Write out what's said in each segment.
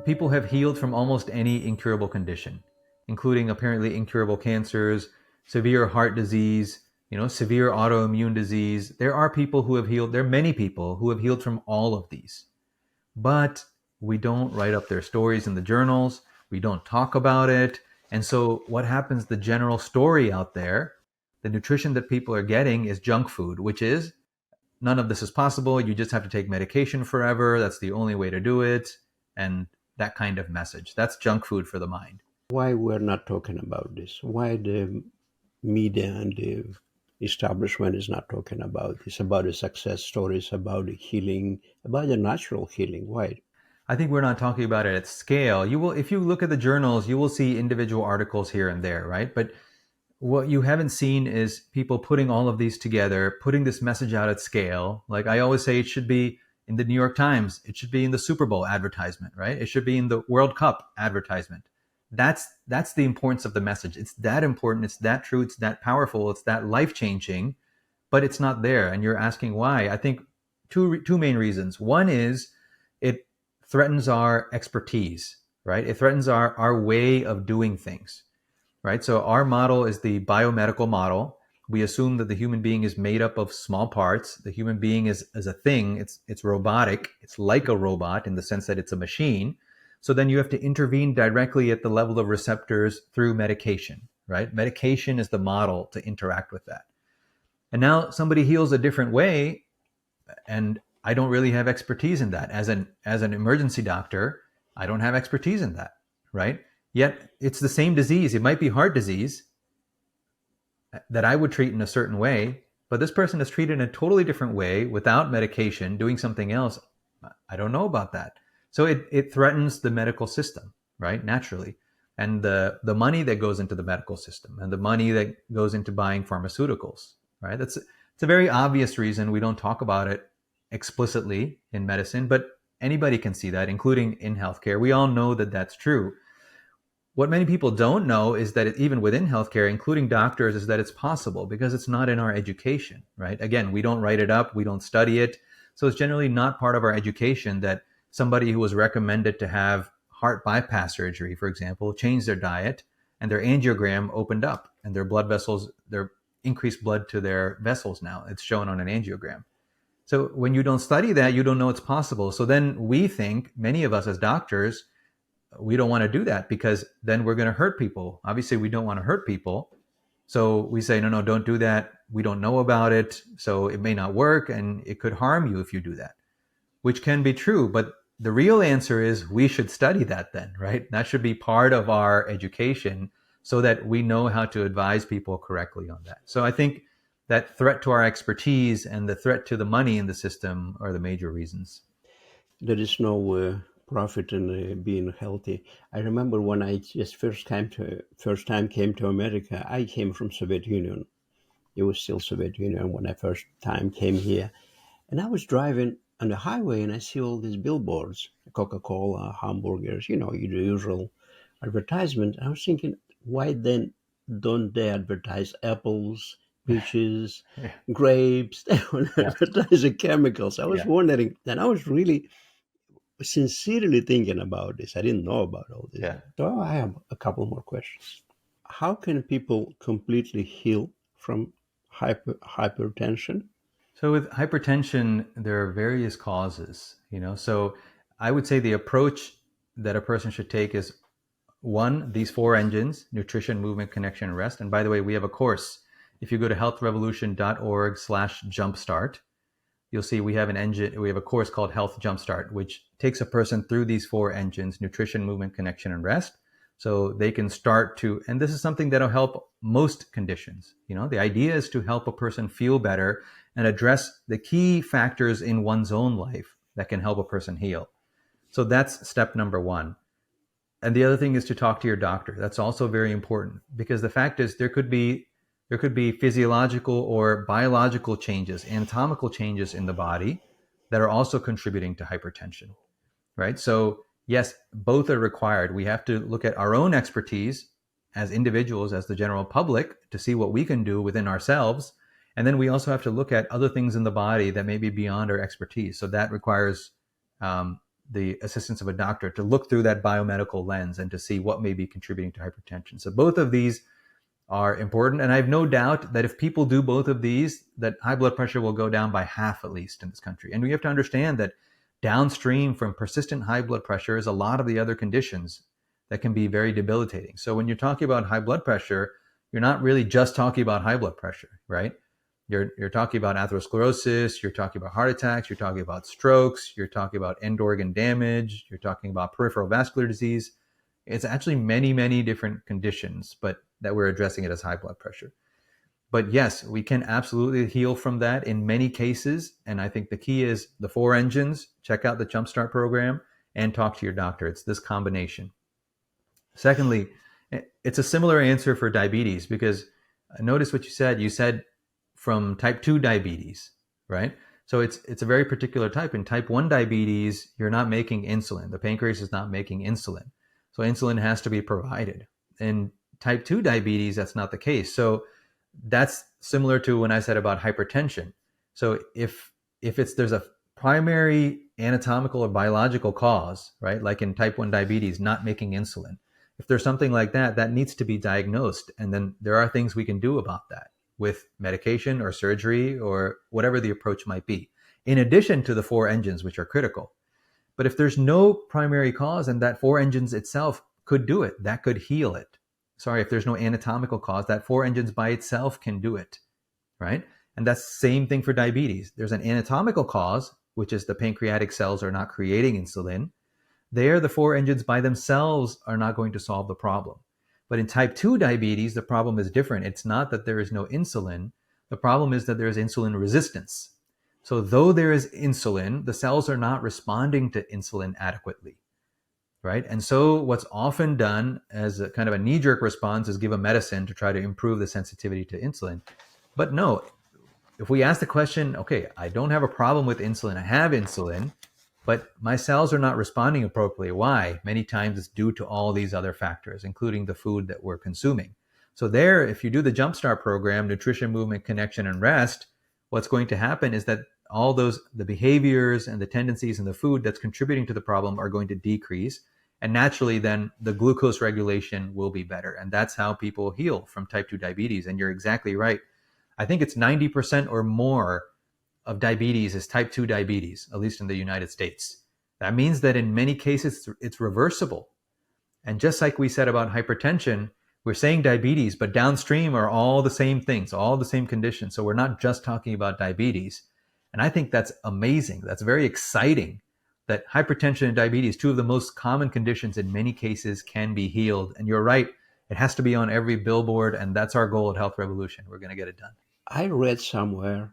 people have healed from almost any incurable condition, including apparently incurable cancers, severe heart disease, severe autoimmune disease. There are people who have healed. There are many people who have healed from all of these, but we don't write up their stories in the journals. We don't talk about it. And so what happens, the general story out there, the nutrition that people are getting is junk food, which is none of this is possible. You just have to take medication forever. That's the only way to do it. And that kind of message. That's junk food for the mind. Why we're not talking about this? Why the media and the establishment is not talking about this, about the success stories, about the healing, about the natural healing? Why? I think we're not talking about it at scale. You will, if you look at the journals, you will see individual articles here and there, right? But what you haven't seen is people putting all of these together, putting this message out at scale. Like I always say, it should be in the New York Times. It should be in the Super Bowl advertisement, right? It should be in the World Cup advertisement. That's the importance of the message. It's that important. It's that true. It's that powerful. It's that life-changing, but it's not there. And you're asking why. I think two main reasons. One is it threatens our expertise, right? It threatens our way of doing things, right? So our model is the biomedical model. We assume that the human being is made up of small parts. The human being is a thing. It's robotic. It's like a robot in the sense that it's a machine. So then you have to intervene directly at the level of receptors through medication, right? Medication is the model to interact with that. And now somebody heals a different way, and I don't really have expertise in that. As an emergency doctor, I don't have expertise in that, right? Yet it's the same disease. It might be heart disease that I would treat in a certain way, but this person is treated in a totally different way without medication, doing something else. I don't know about that. So it threatens the medical system, right? Naturally. And the money that goes into the medical system and the money that goes into buying pharmaceuticals, right? It's a very obvious reason we don't talk about it explicitly in medicine, but anybody can see that, including in healthcare. We all know that that's true. What many people don't know is that even within healthcare, including doctors, is that it's possible because it's not in our education, right? Again, we don't write it up, we don't study it. So it's generally not part of our education that somebody who was recommended to have heart bypass surgery, for example, changed their diet and their angiogram opened up and their blood vessels, their increased blood to their vessels now. It's shown on an angiogram. So when you don't study that, you don't know it's possible. So then we think, many of us as doctors, we don't want to do that because then we're going to hurt people. Obviously, we don't want to hurt people. So we say, no, don't do that. We don't know about it. So it may not work and it could harm you if you do that, which can be true. But the real answer is we should study that then, right? That should be part of our education so that we know how to advise people correctly on that. So I think that threat to our expertise and the threat to the money in the system are the major reasons. There is no profit in being healthy. I remember when I just first time came to America. I came from Soviet Union. It was still Soviet Union when I first time came here, and I was driving on the highway and I see all these billboards, Coca-Cola, hamburgers, the usual advertisement. I was thinking, why then don't they advertise apples, peaches, Yeah. grapes? They don't advertise the chemicals. I was Yeah. wondering, and I was really sincerely thinking about this. I didn't know about all this. Yeah. So I have a couple more questions. How can people completely heal from hypertension? So with hypertension, there are various causes, So I would say the approach that a person should take is one, these four engines: nutrition, movement, connection, and rest. And by the way, we have a course. If you go to healthrevolution.org/jumpstart, you'll see we have a course called Health Jumpstart, which takes a person through these four engines: nutrition, movement, connection, and rest. So they can start to, and this is something that'll help most conditions. The idea is to help a person feel better and address the key factors in one's own life that can help a person heal. So that's step number one. And the other thing is to talk to your doctor. That's also very important because the fact is there could be physiological or biological changes, anatomical changes in the body that are also contributing to hypertension, right? So yes, both are required. We have to look at our own expertise as individuals, as the general public, to see what we can do within ourselves. And then we also have to look at other things in the body that may be beyond our expertise. So that requires the assistance of a doctor to look through that biomedical lens and to see what may be contributing to hypertension. So both of these are important. And I have no doubt that if people do both of these, that high blood pressure will go down by half at least in this country. And we have to understand that downstream from persistent high blood pressure is a lot of the other conditions that can be very debilitating. So when you're talking about high blood pressure, you're not really just talking about high blood pressure, right? You're talking about atherosclerosis, you're talking about heart attacks, you're talking about strokes, you're talking about end organ damage, you're talking about peripheral vascular disease. It's actually many, many different conditions, but that we're addressing it as high blood pressure. But yes, we can absolutely heal from that in many cases. And I think the key is the four engines, check out the Jumpstart program and talk to your doctor. It's this combination. Secondly, it's a similar answer for diabetes because notice what you said. You said from type 2 diabetes, right? So it's a very particular type. In type 1 diabetes, you're not making insulin. The pancreas is not making insulin. So insulin has to be provided. In type 2 diabetes, that's not the case. So that's similar to when I said about hypertension. So if there's a primary anatomical or biological cause, right? Like in type 1 diabetes, not making insulin. If there's something like that, that needs to be diagnosed. And then there are things we can do about that with medication or surgery or whatever the approach might be, in addition to the four engines, which are critical. But if there's no primary cause and that four engines itself could do it, that could heal it. Sorry, if there's no anatomical cause, that four engines by itself can do it, right? And that's the same thing for diabetes. There's an anatomical cause, which is the pancreatic cells are not creating insulin. There, the four engines by themselves are not going to solve the problem. But in type 2 diabetes, the problem is different. It's not that there is no insulin. The problem is that there is insulin resistance. So though there is insulin, the cells are not responding to insulin adequately, right? And so what's often done as a kind of a knee-jerk response is give a medicine to try to improve the sensitivity to insulin. But no, if we ask the question, okay, I don't have a problem with insulin, I have insulin, but my cells are not responding appropriately. Why? Many times it's due to all these other factors, including the food that we're consuming. So there, if you do the Jumpstart program, nutrition, movement, connection, and rest, what's going to happen is that all those, the behaviors and the tendencies in the food that's contributing to the problem are going to decrease. And naturally, then the glucose regulation will be better. And that's how people heal from type 2 diabetes. And you're exactly right. I think it's 90% or more of diabetes is type 2 diabetes, at least in the United States. That means that in many cases, it's reversible. And just like we said about hypertension, we're saying diabetes, but downstream are all the same things, all the same conditions. So we're not just talking about diabetes. And I think that's amazing. That's very exciting that hypertension and diabetes, two of the most common conditions in many cases, can be healed. And you're right, it has to be on every billboard. And that's our goal at Health Revolution. We're going to get it done. I read somewhere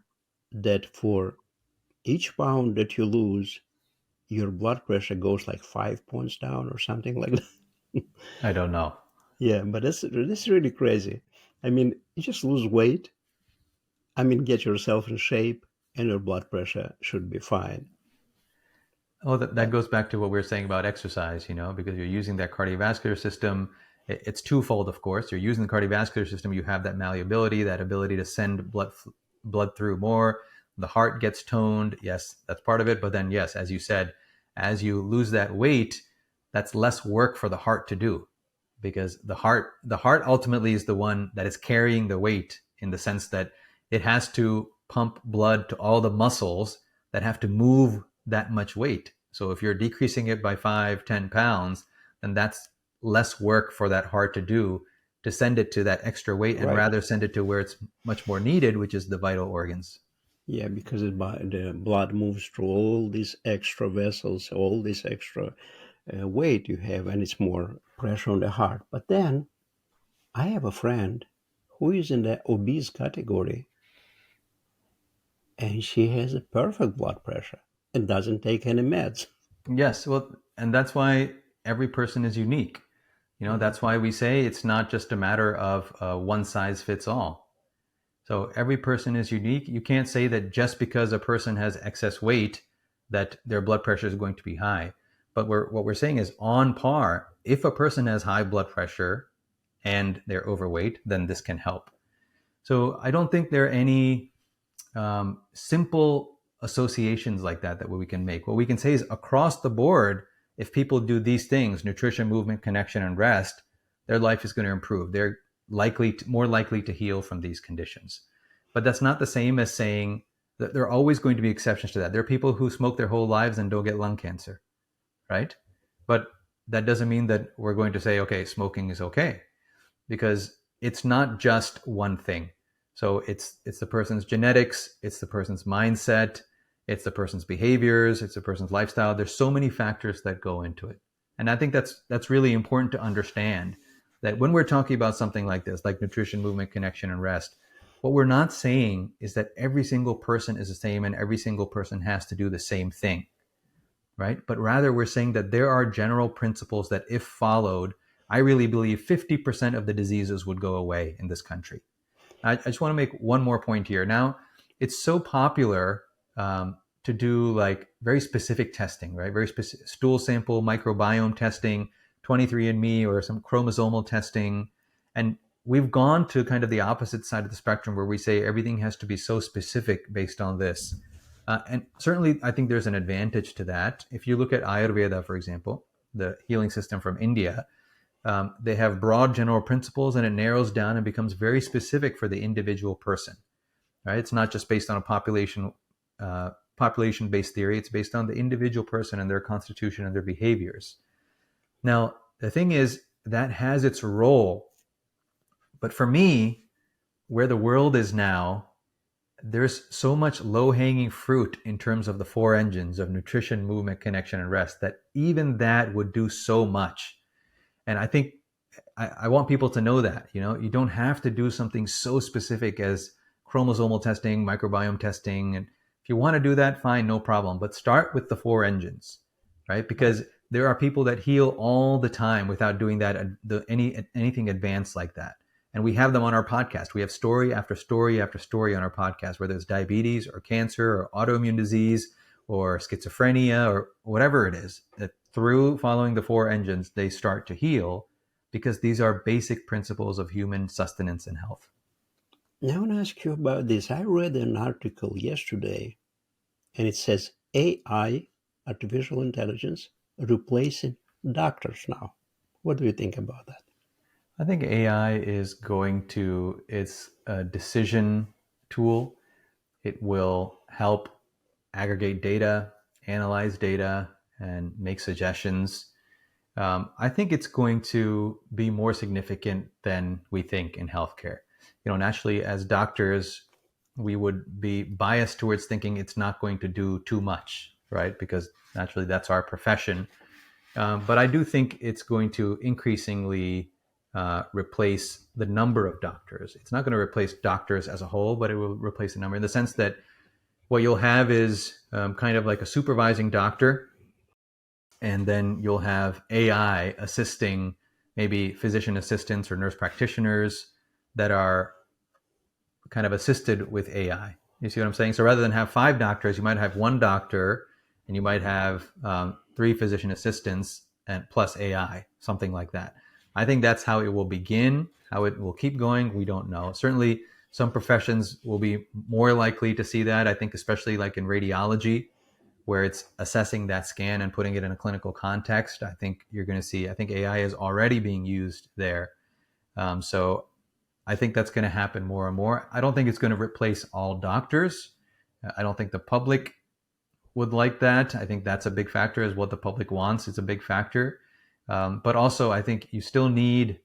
that for each pound that you lose, your blood pressure goes like 5 points down or something like that. I don't know. Yeah, but that's really crazy. I mean, you just lose weight. I mean, get yourself in shape, and your blood pressure should be fine. Oh, that goes back to what we were saying about exercise, because you're using that cardiovascular system. It's twofold, of course. You're using the cardiovascular system. You have that malleability, that ability to send blood through more. The heart gets toned. Yes, that's part of it. But then, yes, as you said, as you lose that weight, that's less work for the heart to do, because the heart ultimately is the one that is carrying the weight, in the sense that it has to pump blood to all the muscles that have to move that much weight. So if you're decreasing it by 5-10 pounds, then that's less work for that heart to do, to send it to that extra weight, and Right. rather send it to where it's much more needed, which is the vital organs. Yeah, because the blood moves through all these extra vessels, all this extra weight you have, and it's more pressure on the heart. But then I have a friend who is in the obese category, and she has a perfect blood pressure and doesn't take any meds. Yes, well, and that's why every person is unique. That's why we say it's not just a matter of one size fits all. So every person is unique. You can't say that just because a person has excess weight that their blood pressure is going to be high. But what we're saying is, on par, if a person has high blood pressure and they're overweight, then this can help. So I don't think there are any simple associations like that we can make. What we can say is across the board, if people do these things, nutrition, movement, connection, and rest, their life is going to improve. They're more likely to heal from these conditions. But that's not the same as saying that there are always going to be exceptions to that. There are people who smoke their whole lives and don't get lung cancer, right? But that doesn't mean that we're going to say, okay, smoking is okay, because it's not just one thing. So it's the person's genetics, it's the person's mindset, it's the person's behaviors, it's the person's lifestyle. There's so many factors that go into it. And I think that's really important to understand, that when we're talking about something like this, like nutrition, movement, connection, and rest, what we're not saying is that every single person is the same and every single person has to do the same thing, right? But rather we're saying that there are general principles that, if followed, I really believe 50% of the diseases would go away in this country. I just want to make one more point here. Now, it's so popular to do like very specific testing, right? Very specific stool sample microbiome testing, 23andMe, or some chromosomal testing. And we've gone to kind of the opposite side of the spectrum, where we say everything has to be so specific based on this. And certainly, I think there's an advantage to that. If you look at Ayurveda, for example, the healing system from India, they have broad general principles, and it narrows down and becomes very specific for the individual person. Right? It's not just based on a population-based theory. It's based on the individual person and their constitution and their behaviors. Now, the thing is, that has its role. But for me, where the world is now, there's so much low-hanging fruit in terms of the four engines of nutrition, movement, connection, and rest, that even that would do so much. And I think I want people to know that, you don't have to do something so specific as chromosomal testing, microbiome testing. And if you want to do that, fine, no problem. But start with the four engines, right? Because there are people that heal all the time without doing that, anything advanced like that. And we have them on our podcast. We have story after story after story on our podcast, whether it's diabetes or cancer or autoimmune disease or schizophrenia or whatever it is, that through following the four engines, they start to heal, because these are basic principles of human sustenance and health. Now I want to ask you about this. I read an article yesterday, and it says AI, artificial intelligence, replacing doctors now. What do you think about that? I think AI it's a decision tool. It will help aggregate data, analyze data, and make suggestions. I think it's going to be more significant than we think in healthcare. Naturally, as doctors, we would be biased towards thinking it's not going to do too much, right? Because naturally, that's our profession. But I do think it's going to increasingly replace the number of doctors. It's not going to replace doctors as a whole, but it will replace the number, in the sense that what you'll have is kind of like a supervising doctor, and then you'll have AI assisting maybe physician assistants or nurse practitioners that are kind of assisted with AI. You see what I'm saying? So rather than have 5 doctors, you might have 1 doctor, and you might have 3 physician assistants and plus AI, something like that. I think that's how it will begin. How it will keep going, we don't know. Certainly, some professions will be more likely to see that. I think especially like in radiology, where it's assessing that scan and putting it in a clinical context. I think you're going to see, I think AI is already being used there. So I think that's going to happen more and more. I don't think it's going to replace all doctors. I don't think the public would like that. I think that's a big factor, is what the public wants. It's a big factor. But also, I think you still need,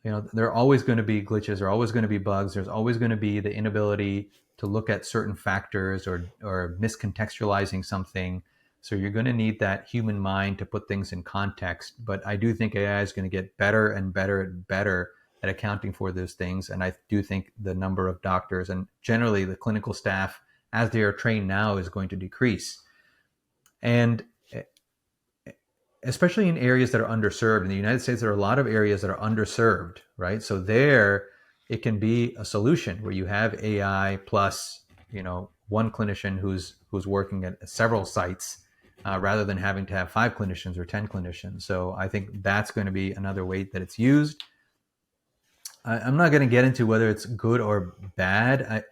there are always going to be glitches, there are always going to be bugs, there's always going to be the inability to look at certain factors or miscontextualizing something. So you're going to need that human mind to put things in context. But I do think AI is going to get better and better and better at accounting for those things. And I do think the number of doctors and generally the clinical staff, as they are trained now, is going to decrease. And especially in areas that are underserved. In the United States, there are a lot of areas that are underserved, right? So there, it can be a solution where you have AI plus, one clinician who's working at several sites, rather than having to have 5 clinicians or 10 clinicians. So I think that's going to be another way that it's used. I'm not going to get into whether it's good or bad.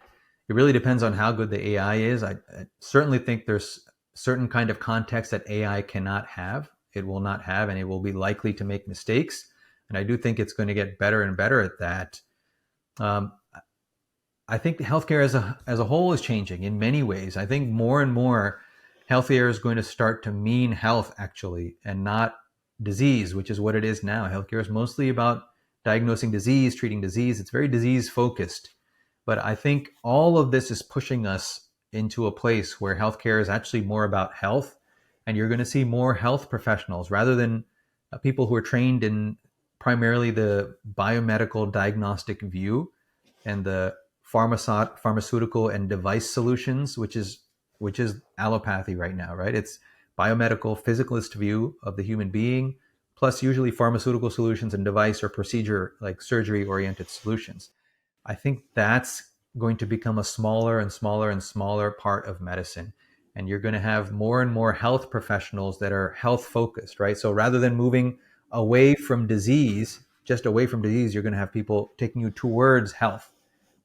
It really depends on how good the AI is. I certainly think there's certain kind of context that AI cannot have. It will not have, and it will be likely to make mistakes. And I do think it's going to get better and better at that. Um, I think healthcare as a whole is changing in many ways. I think more and more healthcare is going to start to mean health actually, and not disease, which is what it is now. Healthcare is mostly about diagnosing disease, treating disease. It's very disease focused. But I think all of this is pushing us into a place where healthcare is actually more about health, and you're going to see more health professionals rather than people who are trained in primarily the biomedical diagnostic view and the pharmaceutical and device solutions, which is allopathy right now, right? It's biomedical physicalist view of the human being, plus usually pharmaceutical solutions and device or procedure like surgery oriented solutions. I think that's going to become a smaller and smaller and smaller part of medicine. And you're going to have more and more health professionals that are health focused, right? So rather than moving away from disease, just away from disease, you're going to have people taking you towards health.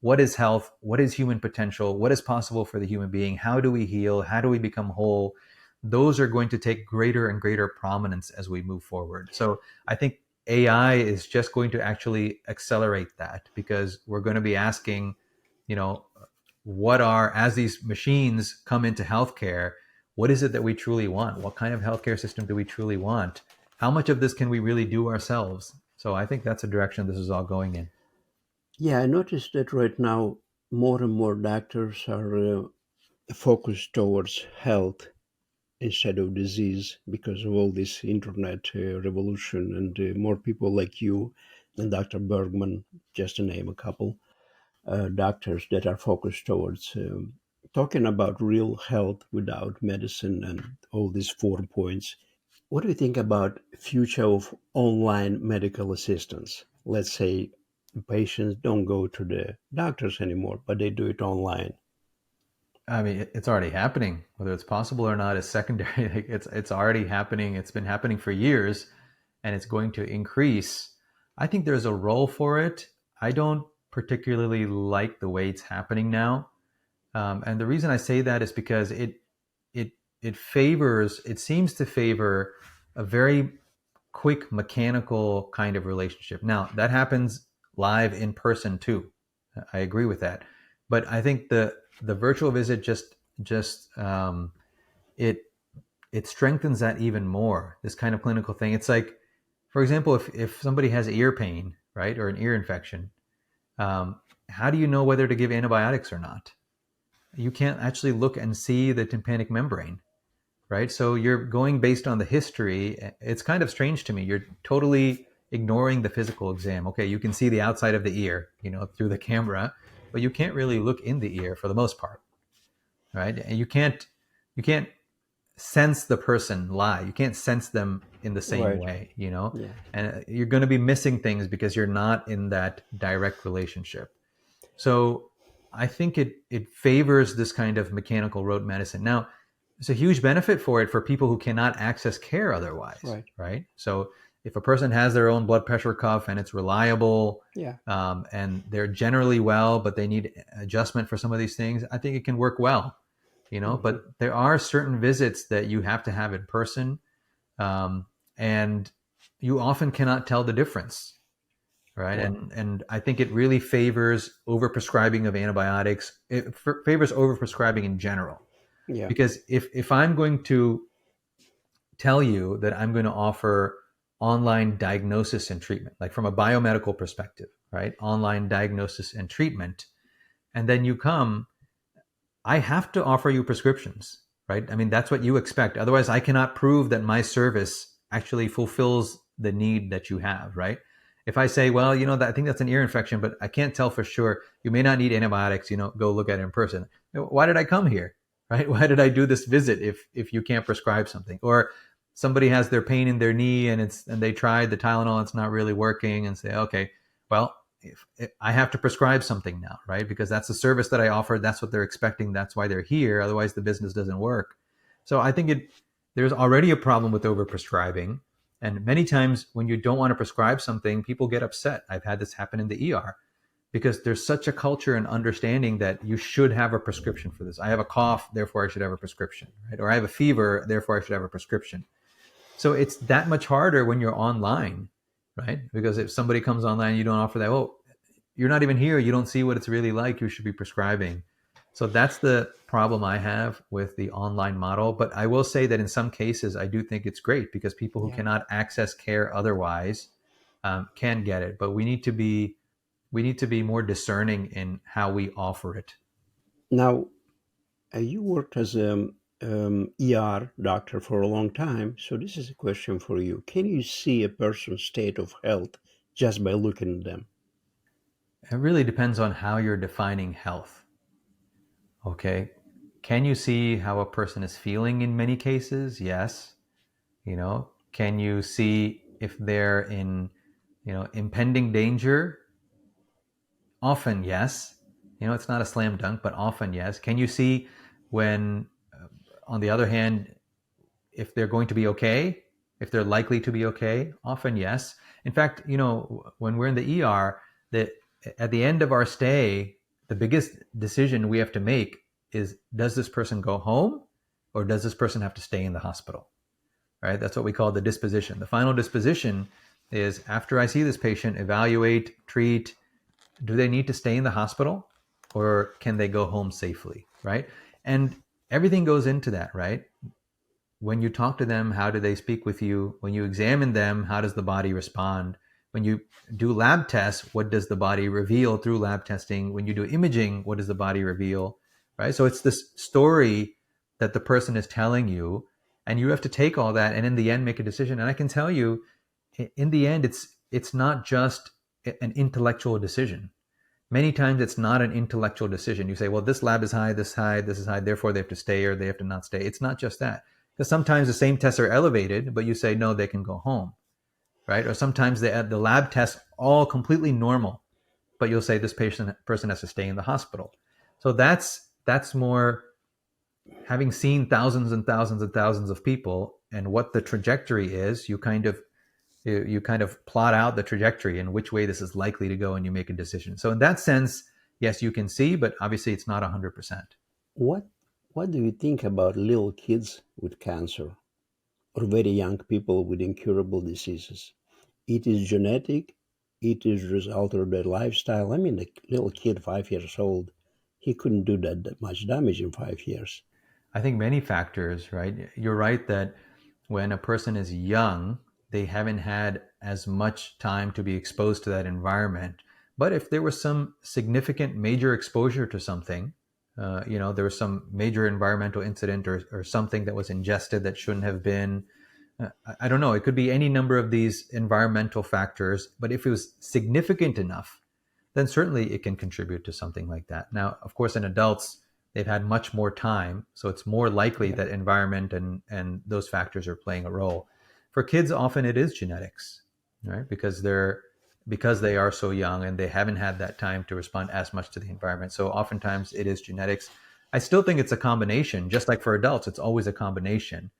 What is health? What is human potential? What is possible for the human being? How do we heal? How do we become whole? Those are going to take greater and greater prominence as we move forward. So I think AI is just going to actually accelerate that, because we're going to be asking, you know, what are, as these machines come into healthcare, what is it that we truly want? What kind of healthcare system do we truly want? How much of this can we really do ourselves? So I think that's the direction this is all going in. Yeah, I noticed that right now more and more doctors are focused towards health instead of disease because of all this internet revolution and more people like you and Dr. Bergman, just to name a couple, doctors that are focused towards talking about real health without medicine and all these 4 points. What do you think about future of online medical assistance? Let's say patients don't go to the doctors anymore, but they do it online. I mean, it's already happening. Whether it's possible or not is secondary. Like, it's already happening. It's been happening for years, and it's going to increase. I think there's a role for it. I don't particularly like the way it's happening now, and the reason I say that is because it it seems to favor a very quick mechanical kind of relationship. Now that happens live in person too. I agree with that, but I think the virtual visit just it it strengthens that even more. This kind of clinical thing. It's like, for example, if somebody has ear pain, right, or an ear infection, how do you know whether to give antibiotics or not? You can't actually look and see the tympanic membrane, right? So you're going based on the history. It's kind of strange to me. You're totally ignoring the physical exam. Okay, you can see the outside of the ear, through the camera, but you can't really look in the ear for the most part, right? And you can't sense the person lie. You can't sense them in the same Right. way. Yeah. And you're going to be missing things because you're not in that direct relationship. So I think it favors this kind of mechanical rote medicine. Now, there's a huge benefit for it for people who cannot access care otherwise, Right. right? So if a person has their own blood pressure cuff and it's reliable, Yeah. and they're generally well, but they need adjustment for some of these things, I think it can work well. Hmm. But there are certain visits that you have to have in person, and you often cannot tell the difference, right? Wow. And I think it really favors overprescribing of antibiotics. It favors overprescribing in general, Yeah. because if I'm going to tell you that I'm going to offer online diagnosis and treatment, like from a biomedical perspective, right? Online diagnosis and treatment, and then you come, I have to offer you prescriptions, right? I mean, that's what you expect. Otherwise, I cannot prove that my service actually fulfills the need that you have, right? If I say, well, I think that's an ear infection, but I can't tell for sure. You may not need antibiotics. Go look at it in person. Why did I come here, right? Why did I do this visit if you can't prescribe something? Or somebody has their pain in their knee and they tried the Tylenol, it's not really working, and say, okay, well, if I have to prescribe something now, right? Because that's the service that I offer. That's what they're expecting. That's why they're here. Otherwise, the business doesn't work. So I think there's already a problem with overprescribing. And many times when you don't want to prescribe something, people get upset. I've had this happen in the ER. because there's such a culture and understanding that you should have a prescription for this. I have a cough, therefore I should have a prescription, right? Or I have a fever, therefore I should have a prescription. So it's that much harder when you're online, right? Because if somebody comes online, you don't offer that. Well, you're not even here. You don't see what it's really like. You should be prescribing. So that's the problem I have with the online model. But I will say that in some cases, I do think it's great because people who Yeah. cannot access care otherwise can get it. But we need to be more discerning in how we offer it. Now, you worked as a ER doctor for a long time, so this is a question for you. Can you see a person's state of health just by looking at them? It really depends on how you're defining health. Okay. Can you see how a person is feeling in many cases? Yes. Can you see if they're in, impending danger? Often, yes. It's not a slam dunk, but often, yes. Can you see when, on the other hand, if they're going to be okay, if they're likely to be okay? Often, yes. In fact, when we're in the ER, that at the end of our stay, the biggest decision we have to make is, does this person go home or does this person have to stay in the hospital? Right? That's what we call the disposition. The final disposition is, after I see this patient, evaluate, treat, do they need to stay in the hospital or can they go home safely? Right? And everything goes into that, right? When you talk to them, how do they speak with you? When you examine them, how does the body respond? When you do lab tests, what does the body reveal through lab testing? When you do imaging, what does the body reveal? Right? So it's this story that the person is telling you, and you have to take all that and in the end make a decision. And I can tell you, in the end, it's not just an intellectual decision. Many times it's not an intellectual decision. You say, well, this lab is high, this high, this is high, therefore they have to stay or they have to not stay. It's not just that. Because sometimes the same tests are elevated, but you say, no, they can go home, right? Or sometimes the lab tests all completely normal, but you'll say this person has to stay in the hospital. So that's more, having seen thousands and thousands and thousands of people and what the trajectory is, you kind of plot out the trajectory and which way this is likely to go, and you make a decision. So in that sense, yes, you can see, but obviously it's not 100%. What What do you think about little kids with cancer or very young people with incurable diseases? It is genetic. It is result of their lifestyle. I mean, a little kid, 5 years old, he couldn't do that much damage in 5 years. I think many factors, right? You're right that when a person is young, they haven't had as much time to be exposed to that environment. But if there was some significant major exposure to something, there was some major environmental incident or something that was ingested that shouldn't have been. I don't know. It could be any number of these environmental factors, but if it was significant enough, then certainly it can contribute to something like that. Now, of course, in adults, they've had much more time, so it's more likely Yeah. that environment and those factors are playing a role. For kids, often it is genetics, right? Because they are so young and they haven't had that time to respond as much to the environment. So oftentimes it is genetics. I still think it's a combination, just like for adults, it's always a combination.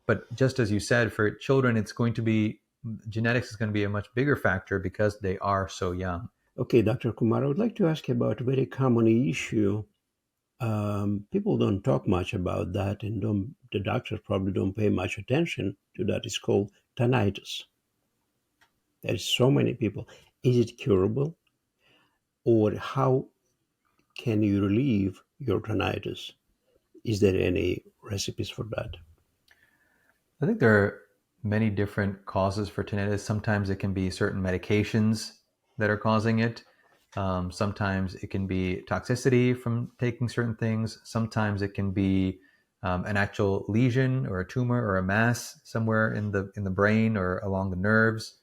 But just as you said, for children, it's going to be genetics is going to be a much bigger factor because they are so young. Okay, Dr. Kumar, I would like to ask you about a very common issue. People don't talk much about that, and the doctors probably don't pay much attention to that. It's called tinnitus. There's so many people. Is it curable, or how can you relieve your tinnitus? Is there any recipes for that? I think there are many different causes for tinnitus. Sometimes it can be certain medications that are causing it. Sometimes it can be toxicity from taking certain things. Sometimes it can be an actual lesion or a tumor or a mass somewhere in the brain or along the nerves.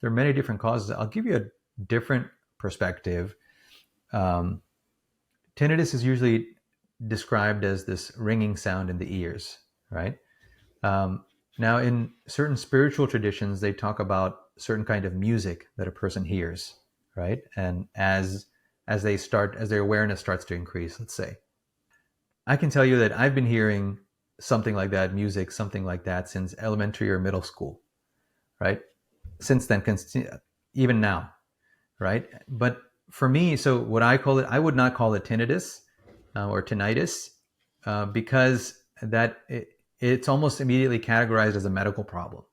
There are many different causes. I'll give you a different perspective. Um, Tinnitus is usually described as this ringing sound in the ears, right? Um, Now, in certain spiritual traditions, they talk about certain kind of music that a person hears, right? And as their awareness starts to increase, let's say, I can tell you that I've been hearing something like that music, something like that, since elementary or middle school, right? Since then, even now, right? But for me, so what I call it, I would not call it tinnitus or tinnitus because it's almost immediately categorized as a medical problem,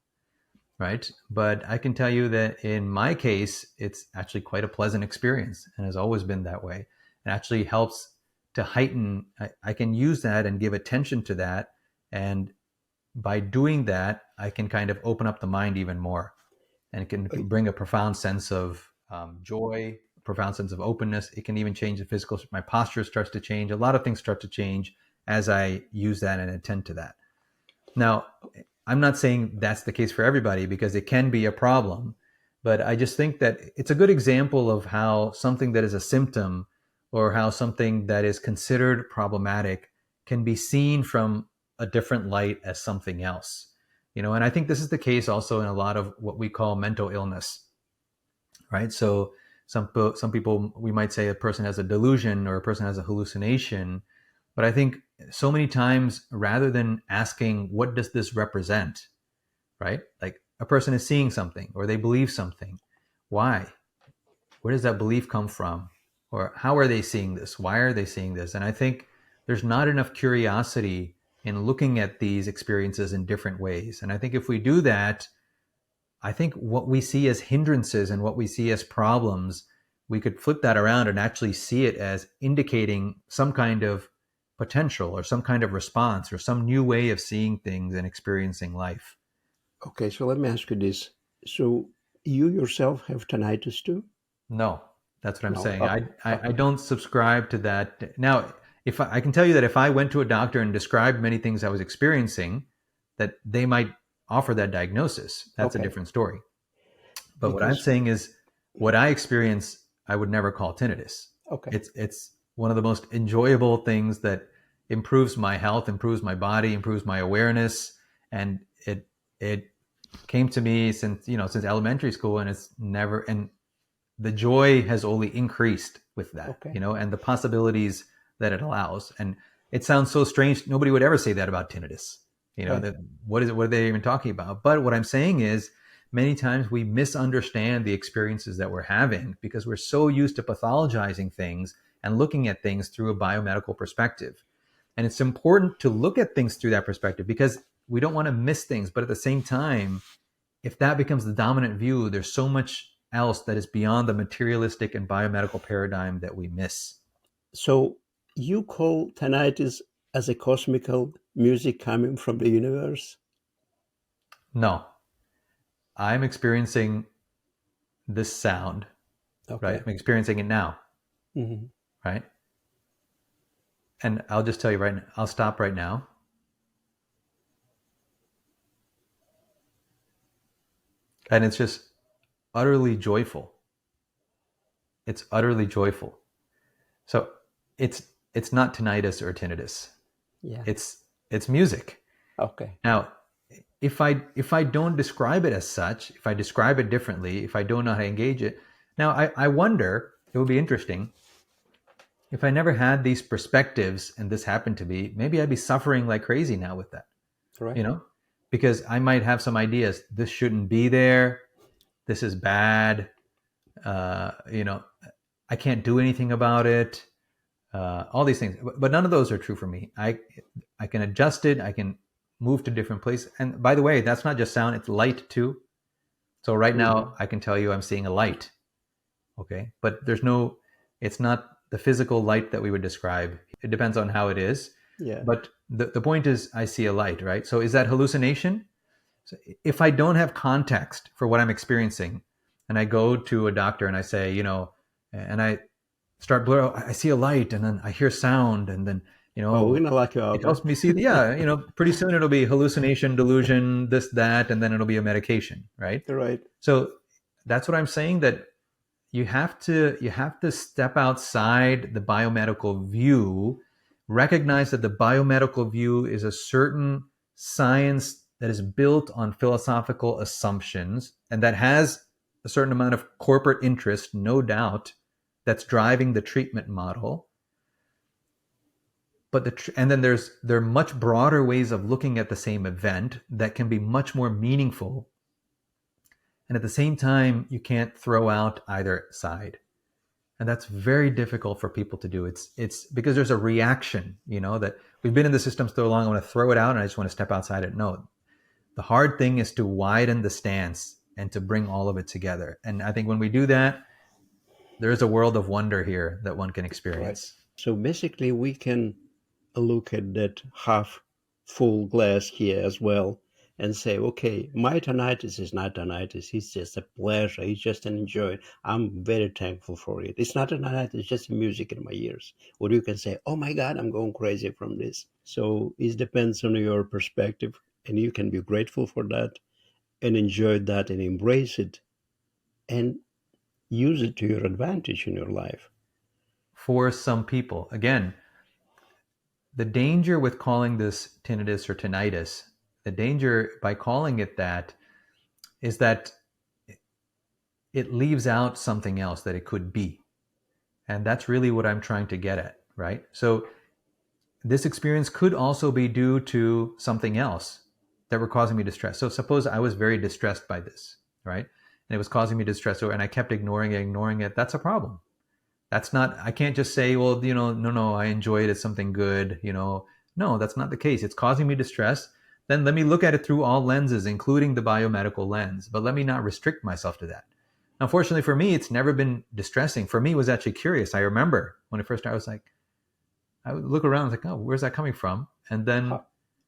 right? But I can tell you that in my case, it's actually quite a pleasant experience and has always been that way. It actually helps to heighten, I can use that and give attention to that. And by doing that, I can kind of open up the mind even more, and it can Uh, bring a profound sense of joy, a profound sense of openness. It can even change the physical, my posture starts to change. A lot of things start to change as I use that and attend to that. Now, I'm not saying that's the case for everybody because it can be a problem, but I just think that it's a good example of how something that is a symptom or how something that is considered problematic can be seen from a different light as something else. And I think this is the case also in a lot of what we call mental illness, right? So some people, we might say a person has a delusion or a person has a hallucination, but I think so many times rather than asking what does this represent, right? Like a person is seeing something or they believe something. Why? Where does that belief come from? Or how are they seeing this? Why are they seeing this? And I think there's not enough curiosity in looking at these experiences in different ways. And I think if we do that, I think what we see as hindrances and what we see as problems, we could flip that around and actually see it as indicating some kind of potential or some kind of response or some new way of seeing things and experiencing life. okay, so let me ask you this. So you yourself have tinnitus too? No, that's what I'm No. saying. Okay. I Okay. don't subscribe to that. Now, if I can tell you that if I went to a doctor and described many things I was experiencing, that they might offer that diagnosis. That's a Okay. different story. But what I'm Because saying is what I experience, I would never call tinnitus. okay. It's one of the most enjoyable things that improves my health, improves my body, improves my awareness, and it came to me since elementary school, and it's never and the joy has only increased with that, Okay. and the possibilities that it allows. And it sounds so strange. Nobody would ever say that about tinnitus. Right. That what is it? What are they even talking about? But what I'm saying is, many times we misunderstand the experiences that we're having because we're so used to pathologizing things and looking at things through a biomedical perspective. And it's important to look at things through that perspective because we don't want to miss things. But at the same time, if that becomes the dominant view, there's so much else that is beyond the materialistic and biomedical paradigm that we miss. So you call tinnitus as a cosmical music coming from the universe? No, I'm experiencing this sound, right? Okay. I'm experiencing it now, Hmm. right? And I'll just tell you right now, I'll stop right now. And it's just utterly joyful. It's utterly joyful. So it's it's not tinnitus or tinnitus. Yeah. It's music. Okay. Now, if I don't describe it as such, if I describe it differently, if I don't know how to engage it, now I wonder, it would be interesting if I never had these perspectives and this happened to me, maybe I'd be suffering like crazy now with that, you Right. know? Because I might have some ideas. This shouldn't be there. This is bad. Uh, you know, I can't do anything about it. All these things, but none of those are true for me. I can adjust it. I can move to different places. And by the way, that's not just sound; it's light too. So right Hmm. now, I can tell you I'm seeing a light. Okay, but there's no. It's not the physical light that we would describe. It depends on how it is. Yeah. But the point is, I see a light, right? So is that hallucination? So if I don't have context for what I'm experiencing, and I go to a doctor and I say, and I start blur. I see a light, and then I hear sound, and then Well, we're gonna lock you it up, helps me see. Yeah, pretty soon it'll be hallucination, delusion, this, that, and then it'll be a medication, right? right? So that's what I'm saying. That you have to step outside the biomedical view, recognize that the biomedical view is a certain science that is built on philosophical assumptions and that has a certain amount of corporate interest, no doubt, that's driving the treatment model. And then there are much broader ways of looking at the same event that can be much more meaningful. And at the same time, you can't throw out either side. and that's very difficult for people to do. It's because there's a reaction, that we've been in the system so long. I want to throw it out, and I just want to step outside it. No, the hard thing is to widen the stance and to bring all of it together. And I think when we do that, there is a world of wonder here that one can Right. experience. So basically, we can look at that half full glass here as well and say, okay, my tinnitus is not tinnitus. It's just a pleasure. It's just an enjoy. I'm very thankful for it. It's not a tinnitus. It's just music in my ears. Or you can say, oh my God, I'm going crazy from this. So it depends on your perspective, and you can be grateful for that and enjoy that and embrace it and use it to your advantage in your life. For some people, again, the danger with calling this tinnitus or tinnitus, the danger by calling it that is that it leaves out something else that it could be. And that's really what I'm trying to get at, right? So this experience could also be due to something else that were causing me distress. So suppose I was very distressed by this, right? And it was causing me distress, and I kept ignoring it. That's a problem. That's not, I can't just say, well, no, I enjoy it. It's something good, No, that's not the case. It's causing me distress. Then let me look at it through all lenses, including the biomedical lens, but let me not restrict myself to that. Unfortunately for me, it's never been distressing. For me, it was actually curious. I remember when it first started, I was like, I would look around, I was like, oh, where's that coming from? And then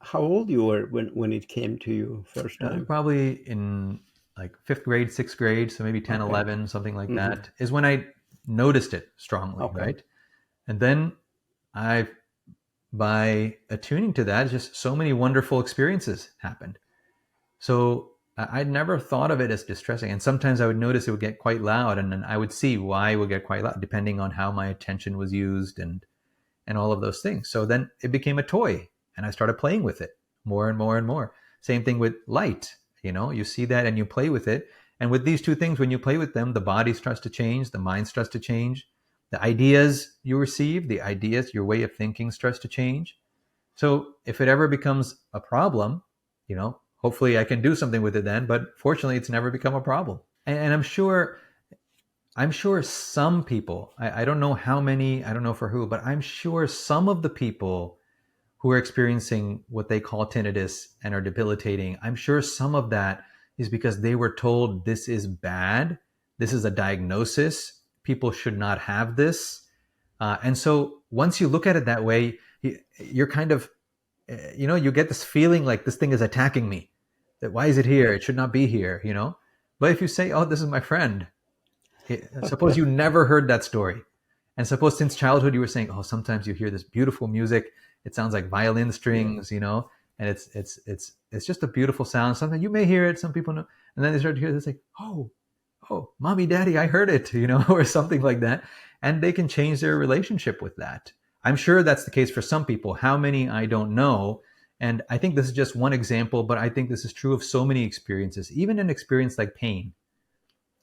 How old you were when it came to you first time? probably in like fifth grade, sixth grade, so maybe 10, Okay. 11, something like Hmm. that, is when I noticed it strongly, Okay. right? And then I, by attuning to that, just so many wonderful experiences happened. So I'd never thought of it as distressing. And sometimes I would notice it would get quite loud, and then I would see why it would get quite loud, depending on how my attention was used and all of those things. So then it became a toy, and I started playing with it more and more and more. Same thing with light. You see that and you play with it. And with these two things, when you play with them, the body starts to change, the mind starts to change, the ideas you receive, the ideas, your way of thinking starts to change. So if it ever becomes a problem, hopefully I can do something with it then. But fortunately, it's never become a problem. And I'm sure some people, I don't know how many, I don't know for who, but I'm sure some of the people who are experiencing what they call tinnitus and are debilitating, I'm sure some of that is because they were told this is bad, this is a diagnosis, people should not have this. And so once you look at it that way, you're kind of, you get this feeling like this thing is attacking me. That why is it here? Right. It should not be here. But if you say, oh, this is my friend, suppose you never heard that story. And suppose since childhood you were saying, oh, sometimes you hear this beautiful music. It sounds like violin Yeah. strings, and it's just a beautiful sound. Sometimes you may hear it, some people know. And then they start to hear this like, oh, mommy, daddy, I heard it, or something like that. And they can change their relationship with that. I'm sure that's the case for some people. How many, I don't know. And I think this is just one example, but I think this is true of so many experiences, even an experience like pain.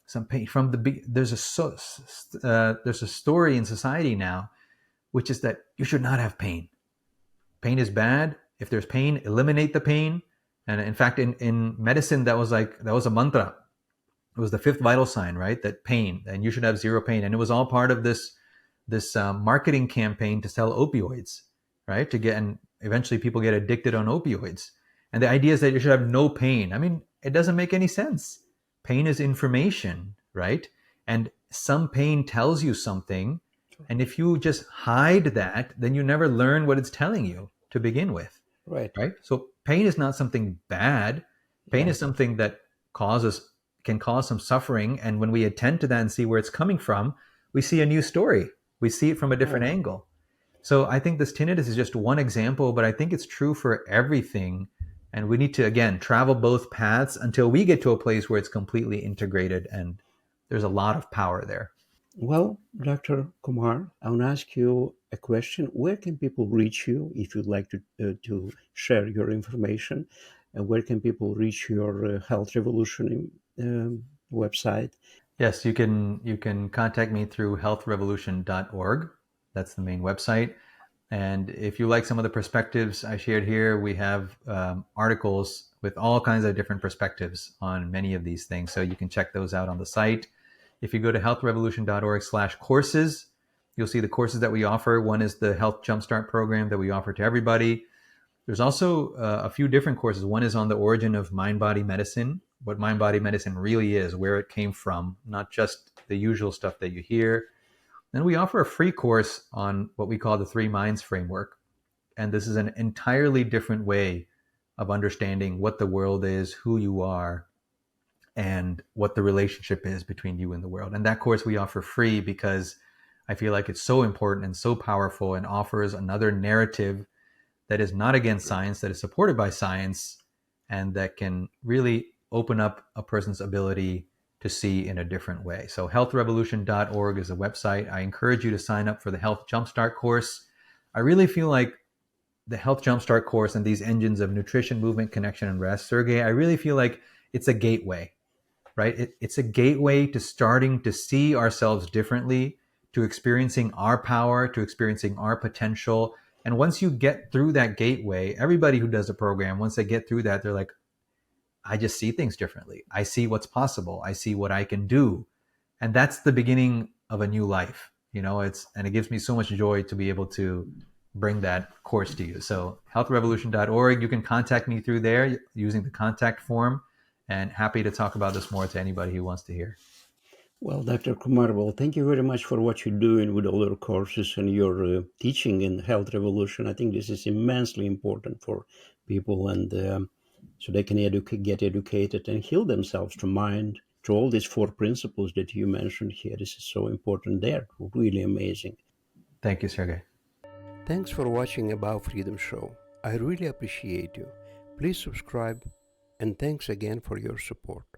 Some pain from there's a story in society now, which is that you should not have pain. Pain is bad. If there's pain, eliminate the pain. And in fact, in medicine, that was a mantra. It was the fifth vital sign, right? That pain, and you should have zero pain. And it was all part of this marketing campaign to sell opioids, right? And eventually people get addicted on opioids. And the idea is that you should have no pain. I mean, it doesn't make any sense. Pain is information, right? And some pain tells you something. And if you just hide that, then you never learn what it's telling you to begin with, Right. right? So pain is not something bad. Pain Yeah. is something that can cause some suffering. And when we attend to that and see where it's coming from, we see a new story. We see it from a different Right. angle. So I think this tinnitus is just one example, but I think it's true for everything. And we need to, again, travel both paths until we get to a place where it's completely integrated and there's a lot of power there. Well, Dr. Kumar, I want to ask you a question. Where can people reach you if you'd like to share your information? And where can people reach your Health Revolution website? Yes, you can contact me through healthrevolution.org. That's the main website. And if you like some of the perspectives I shared here, we have articles with all kinds of different perspectives on many of these things. So you can check those out on the site. If you go to healthrevolution.org/courses, you'll see the courses that we offer. One is the Health Jumpstart program that we offer to everybody. There's also a few different courses. One is on the origin of mind-body medicine, what mind-body medicine really is, where it came from, not just the usual stuff that you hear. Then we offer a free course on what we call the Three Minds framework. And this is an entirely different way of understanding what the world is, who you are, and what the relationship is between you and the world. And that course we offer free because I feel like it's so important and so powerful and offers another narrative that is not against science, that is supported by science, and that can really open up a person's ability to see in a different way. So healthrevolution.org is a website. I encourage you to sign up for the Health Jumpstart course. I really feel like the Health Jumpstart course and these engines of nutrition, movement, connection, and rest, Sergey, I really feel like it's a gateway, right? It's a gateway to starting to see ourselves differently, to experiencing our power, to experiencing our potential. And once you get through that gateway, everybody who does a program, once they get through that, they're like, I just see things differently. I see what's possible. I see what I can do. And that's the beginning of a new life. And it gives me so much joy to be able to bring that course to you. So healthrevolution.org, you can contact me through there using the contact form, and happy to talk about this more to anybody who wants to hear. Well, Dr. Kumar, thank you very much for what you're doing with all your courses and your teaching in Health Revolution. I think this is immensely important for people, and so they can get educated and heal themselves to mind, to all these 4 principles that you mentioned here. This is so important. They're really amazing. Thank you, Sergey. Thanks for watching About Freedom Show. I really appreciate you. Please subscribe, and thanks again for your support.